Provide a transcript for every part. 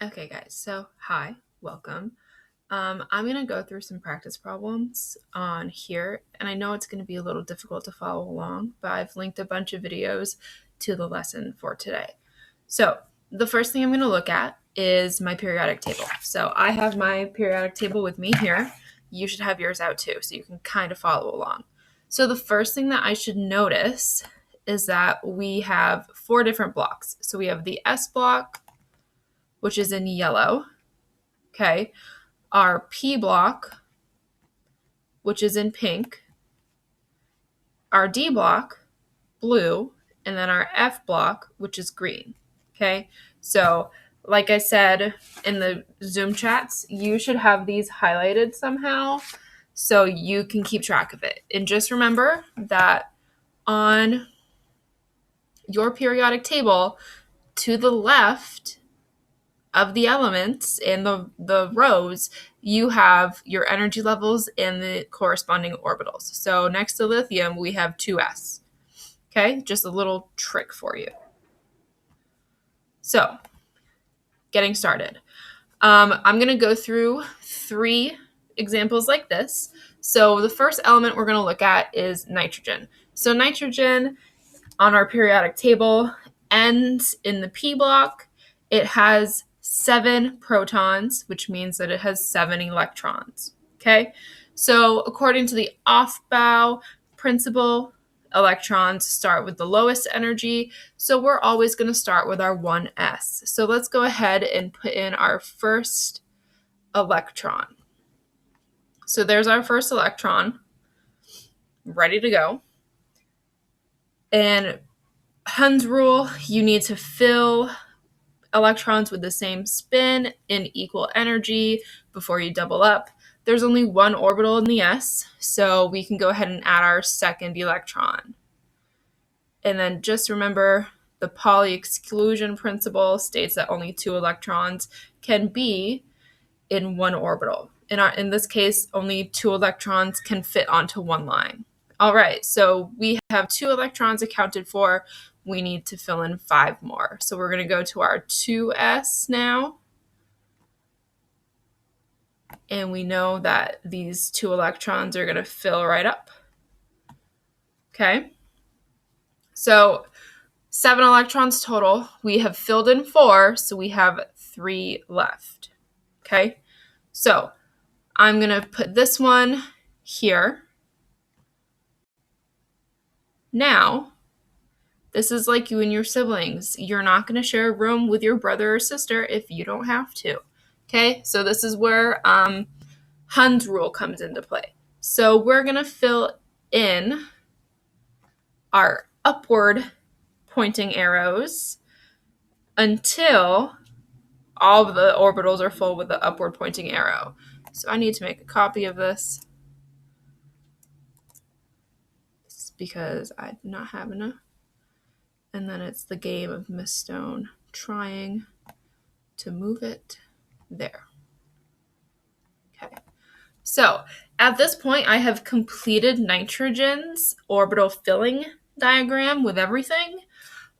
Okay, guys, so hi, welcome. I'm going to go through some practice problems on here, and I know it's going to be a little difficult to follow along, but I've linked a bunch of videos to the lesson for today. So the first thing I'm going to look at is my periodic table. So I have my periodic table with me here. You should have yours out too, so you can kind of follow along. So the first thing that I should notice is that we have 4 different blocks. So we have the S block, which is in yellow, okay? Our P block, which is in pink, our D block, blue, and then our F block, which is green, okay? So, like I said in the Zoom chats, you should have these highlighted somehow so you can keep track of it. And just remember that on your periodic table, to the left of the elements in the rows, you have your energy levels and the corresponding orbitals. So next to lithium, we have 2s. Okay, just a little trick for you. So, getting started. I'm going to go through 3 examples like this. So the first element we're going to look at is nitrogen. So nitrogen on our periodic table ends in the P block. It has 7 protons, which means that it has 7 electrons. Okay, so according to the Aufbau principle, electrons start with the lowest energy, so we're always going to start with our 1s. So let's go ahead and put in our first electron. So there's our first electron, ready to go. And Hund's rule, you need to fill electrons with the same spin in equal energy before you double up. There's only 1 orbital in the s, so we can go ahead and add our second electron. And then just remember, the Pauli exclusion principle states that only 2 electrons can be in 1 orbital. In this case, only 2 electrons can fit onto 1 line. All right, so we have 2 electrons accounted for. We need to fill in 5 more. So we're going to go to our 2s now. And we know that these 2 electrons are going to fill right up. Okay, so 7 electrons total. We have filled in 4, so we have 3 left. Okay, so I'm going to put this one here. Now, this is like you and your siblings. You're not going to share a room with your brother or sister if you don't have to. Okay, so this is where Hund's rule comes into play. So we're going to fill in our upward pointing arrows until all of the orbitals are full with the upward pointing arrow. So I need to make a copy of this because I do not have enough. And then it's the game of Miss Stone trying to move it there. Okay. So at this point, I have completed nitrogen's orbital filling diagram with everything.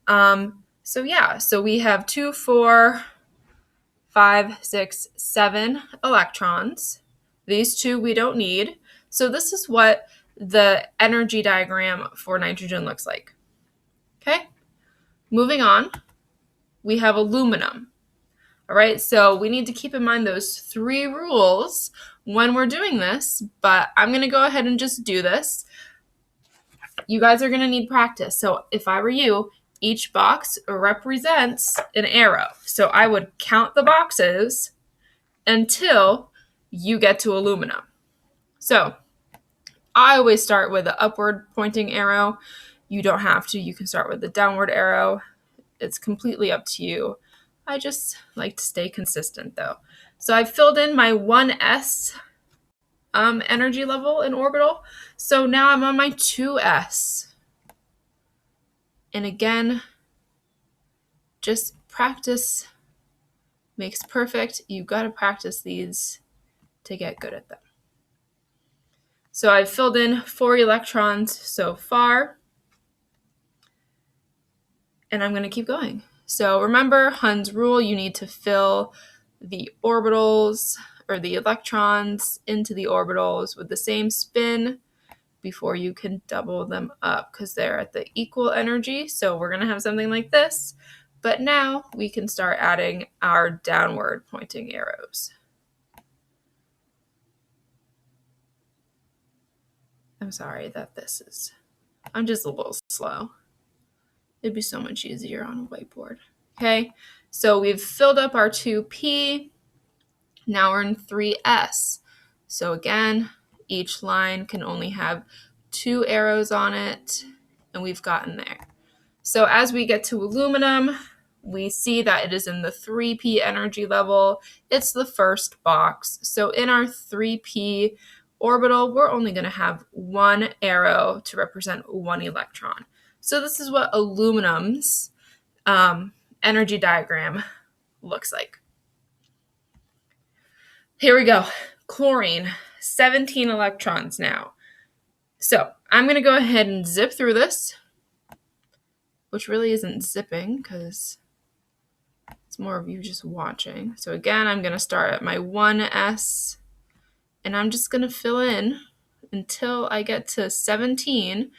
So we have 2, 4, 5, 6, 7 electrons. These 2 we don't need. So this is what the energy diagram for nitrogen looks like. Okay, moving on, we have aluminum. All right, so we need to keep in mind those 3 rules when we're doing this, but I'm going to go ahead and just do this. You guys are going to need practice. So if I were you, each box represents an arrow. So I would count the boxes until you get to aluminum. So I always start with the upward pointing arrow. You don't have to. You can start with the downward arrow. It's completely up to you. I just like to stay consistent though. So I filled in my 1s energy level in orbital. So now I'm on my 2s. And again, just practice makes perfect. You've got to practice these to get good at them. So I've filled in 4 electrons so far. And I'm going to keep going. So remember Hund's rule, you need to fill the orbitals or the electrons into the orbitals with the same spin before you can double them up because they're at the equal energy. So we're going to have something like this. But now we can start adding our downward pointing arrows. I'm sorry that I'm just a little slow. It'd be so much easier on a whiteboard. Okay, so we've filled up our 2p. Now we're in 3s. So again, each line can only have 2 arrows on it, and we've gotten there. So as we get to aluminum, we see that it is in the 3p energy level. It's the first box. So in our 3p orbital, we're only going to have 1 arrow to represent 1 electron. So this is what aluminum's energy diagram looks like. Here we go. Chlorine, 17 electrons now. So I'm going to go ahead and zip through this, which really isn't zipping because it's more of you just watching. So again, I'm going to start at my 1s, and I'm just going to fill in until I get to 17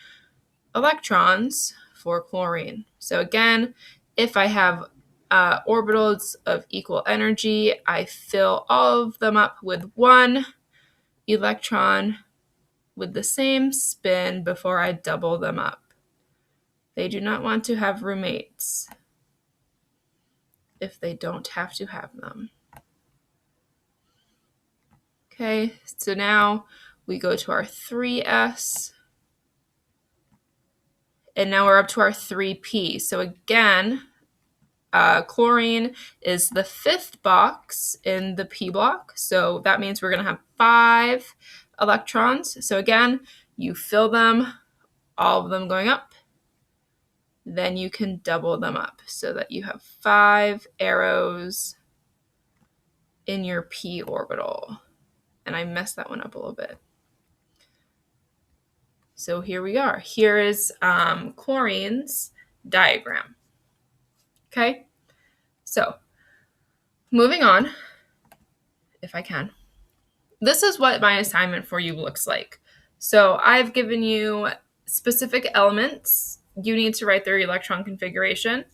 electrons for chlorine. So again, if I have orbitals of equal energy, I fill all of them up with 1 electron with the same spin before I double them up. They do not want to have roommates if they don't have to have them. Okay, so now we go to our 3s, and now we're up to our 3p. So again, chlorine is the 5th box in the p block, so that means we're going to have 5 electrons. So again, you fill them, all of them going up, then you can double them up so that you have 5 arrows in your p orbital. And I messed that one up a little bit. So here we are. Here is chlorine's diagram. Okay, so moving on, if I can. This is what my assignment for you looks like. So I've given you specific elements. You need to write their electron configuration,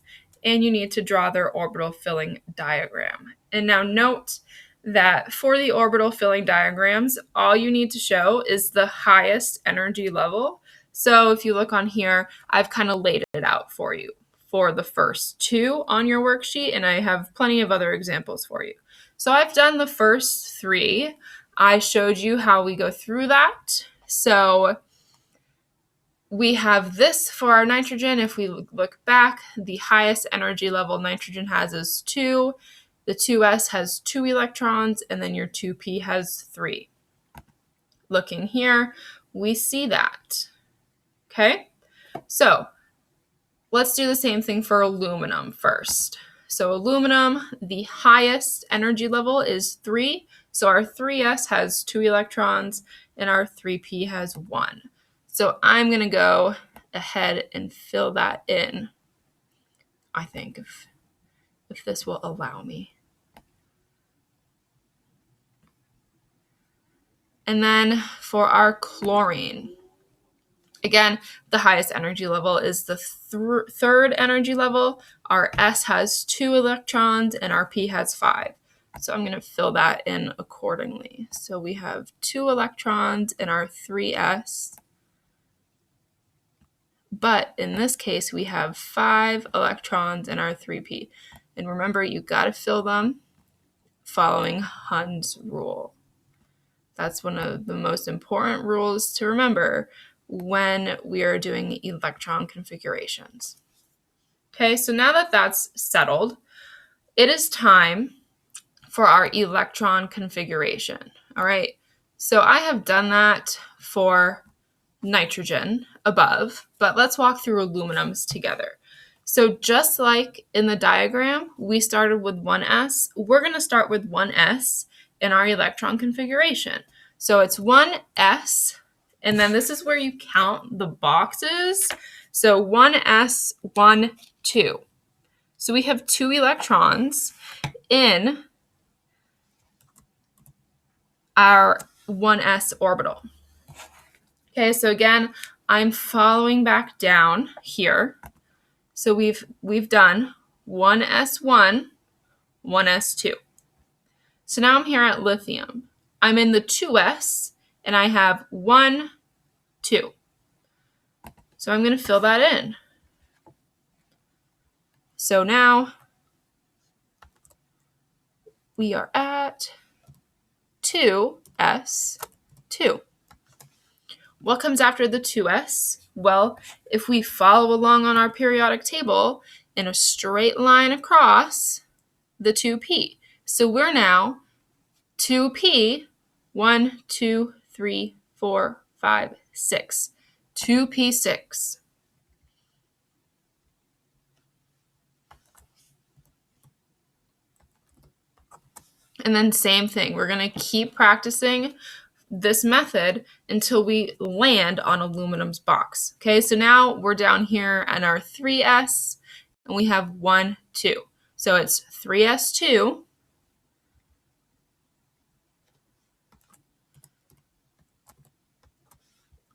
and you need to draw their orbital filling diagram. And now note that for the orbital filling diagrams, all you need to show is the highest energy level. So if you look on here, I've kind of laid it out for you for the first 2 on your worksheet, and I have plenty of other examples for you. So I've done the first 3. I showed you how we go through that. So we have this for our nitrogen. If we look back, the highest energy level nitrogen has is 2. The 2s has 2 electrons, and then your 2p has 3. Looking here, we see that. Okay, so let's do the same thing for aluminum first. So aluminum, the highest energy level is 3. So our 3s has 2 electrons, and our 3p has 1. So I'm going to go ahead and fill that in, I think, if this will allow me. And then for our chlorine, again, the highest energy level is the 3rd energy level. Our S has 2 electrons and our P has 5. So I'm going to fill that in accordingly. So we have 2 electrons in our 3s. But in this case, we have 5 electrons in our 3p. And remember, you got to fill them following Hund's rule. That's one of the most important rules to remember when we are doing electron configurations. Okay, so now that that's settled, it is time for our electron configuration. All right, so I have done that for nitrogen above, but let's walk through aluminums together. So just like in the diagram, we started with 1s, we're going to start with 1s in our electron configuration. So it's 1s, and then this is where you count the boxes. So 1s, 1, 2. So we have 2 electrons in our 1s orbital. Okay, so again, I'm following back down here. So we've done 1s1, 1s2. So now I'm here at lithium. I'm in the 2s, and I have 1, 2. So I'm going to fill that in. So now we are at 2s2. What comes after the 2s? Well, if we follow along on our periodic table in a straight line across, the 2p. So we're now 2p, 1, 2, 3, 4, 5, 6. 2p6. And then same thing, we're going to keep practicing this method until we land on aluminum's box. Okay, so now we're down here at our 3s, and we have 1, 2. So it's 3s2,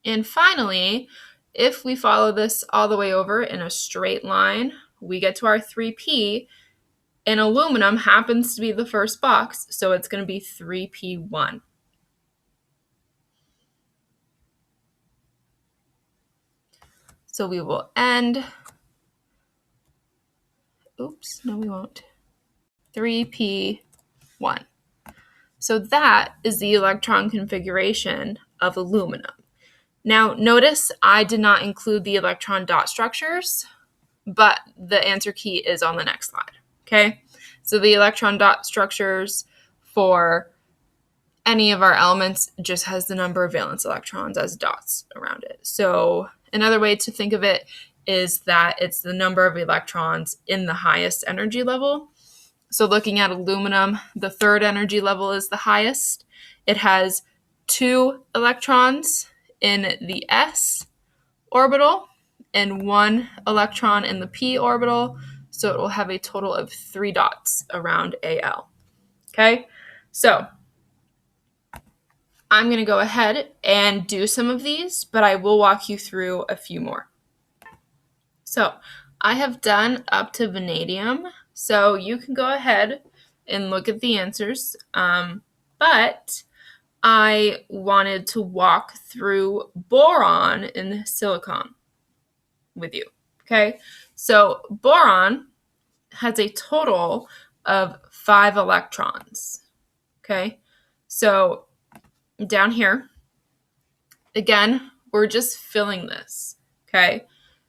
and finally, if we follow this all the way over in a straight line, we get to our 3p, and aluminum happens to be the first box, so it's going to be 3p1. So we will end, oops, no we won't, 3p1. So that is the electron configuration of aluminum. Now notice I did not include the electron dot structures, but the answer key is on the next slide. Okay, so the electron dot structures for any of our elements just has the number of valence electrons as dots around it. So another way to think of it is that it's the number of electrons in the highest energy level. So looking at aluminum, the third energy level is the highest. It has 2 electrons in the s orbital and 1 electron in the p orbital. So it will have a total of 3 dots around Al. Okay, so I'm going to go ahead and do some of these, but I will walk you through a few more. So I have done up to vanadium, so you can go ahead and look at the answers, but I wanted to walk through boron and silicon with you. Okay, so boron has a total of 5 electrons. Okay, so down here, again, we're just filling this. Okay,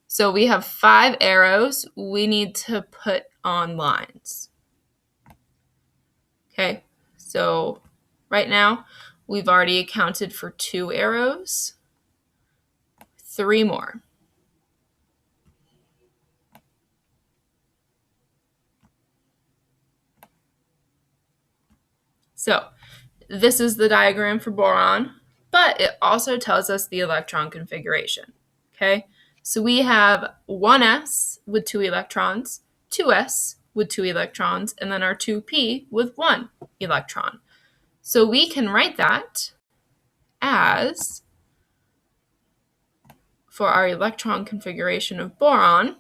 so we have 5 arrows we need to put on lines. Okay, so right now we've already accounted for 2 arrows, 3 more. So this is the diagram for boron, but it also tells us the electron configuration. Okay, so we have 1s with 2 electrons, 2s with 2 electrons, and then our 2p with 1 electron. So we can write that as, for our electron configuration of boron,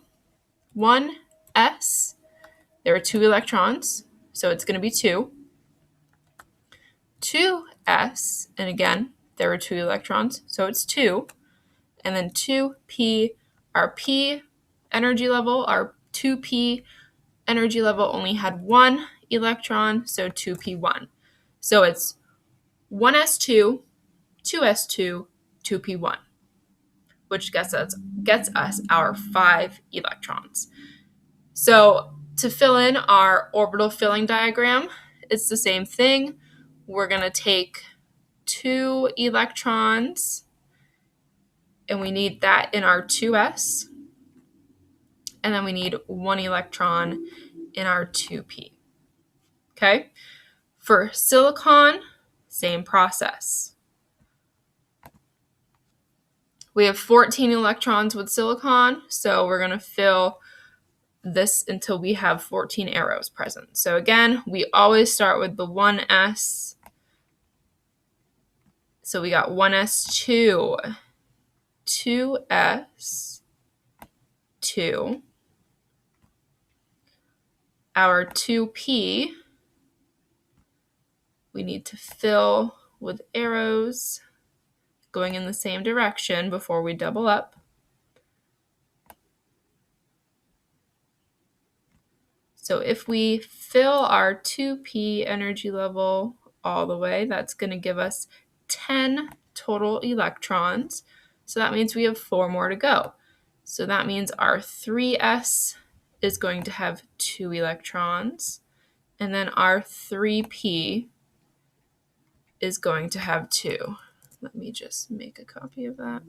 1s, there are 2 electrons, so it's going to be 2. 2s, and again, there are 2 electrons, so it's 2. And then 2p, our p energy level, our 2p energy level only had 1 electron, so 2p1. So it's 1s2, 2s2, 2p1, which gets us our 5 electrons. So to fill in our orbital filling diagram, it's the same thing. We're going to take 2 electrons, and we need that in our 2s, and then we need 1 electron in our 2p. Okay? For silicon, same process. We have 14 electrons with silicon, so we're going to fill this until we have 14 arrows present. So again, we always start with the 1s. So we got 1s2, 2s2, our 2p, we need to fill with arrows going in the same direction before we double up. So if we fill our 2p energy level all the way, that's going to give us 10 total electrons. So that means we have 4 more to go. So that means our 3s is going to have 2 electrons, and then our 3p is going to have 2. Let me just make a copy of that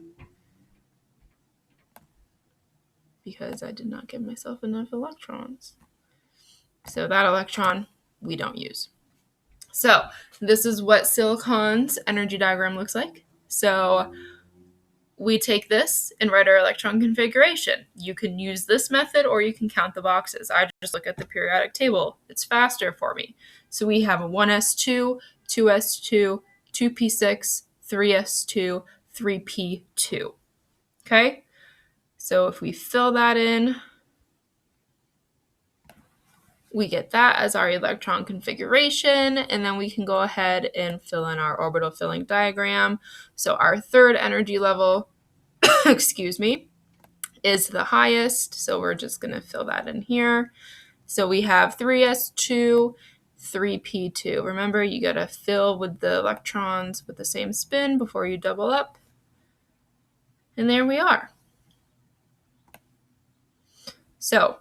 because I did not give myself enough electrons. So that electron we don't use. So this is what silicon's energy diagram looks like. So we take this and write our electron configuration. You can use this method or you can count the boxes. I just look at the periodic table. It's faster for me. So we have a 1s2, 2s2, 2p6, 3s2, 3p2. Okay? So if we fill that in, we get that as our electron configuration, and then we can go ahead and fill in our orbital filling diagram. So our third energy level, excuse me, is the highest. So we're just going to fill that in here. So we have 3s2, 3p2. Remember, you got to fill with the electrons with the same spin before you double up. And there we are. So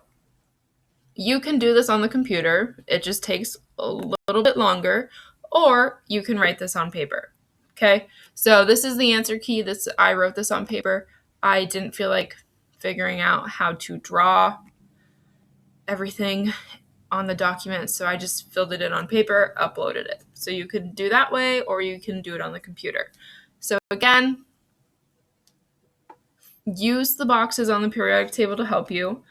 you can do this on the computer. It just takes a little bit longer, or you can write this on paper. Okay, so this is the answer key. I wrote this on paper. I didn't feel like figuring out how to draw everything on the document, so I just filled it in on paper, uploaded it. So you can do that way, or you can do it on the computer. So again, use the boxes on the periodic table to help you.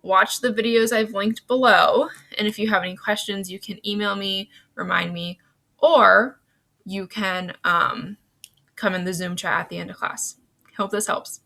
Watch the videos I've linked below, and if you have any questions, you can email me, remind me, or you can come in the Zoom chat at the end of class. Hope this helps.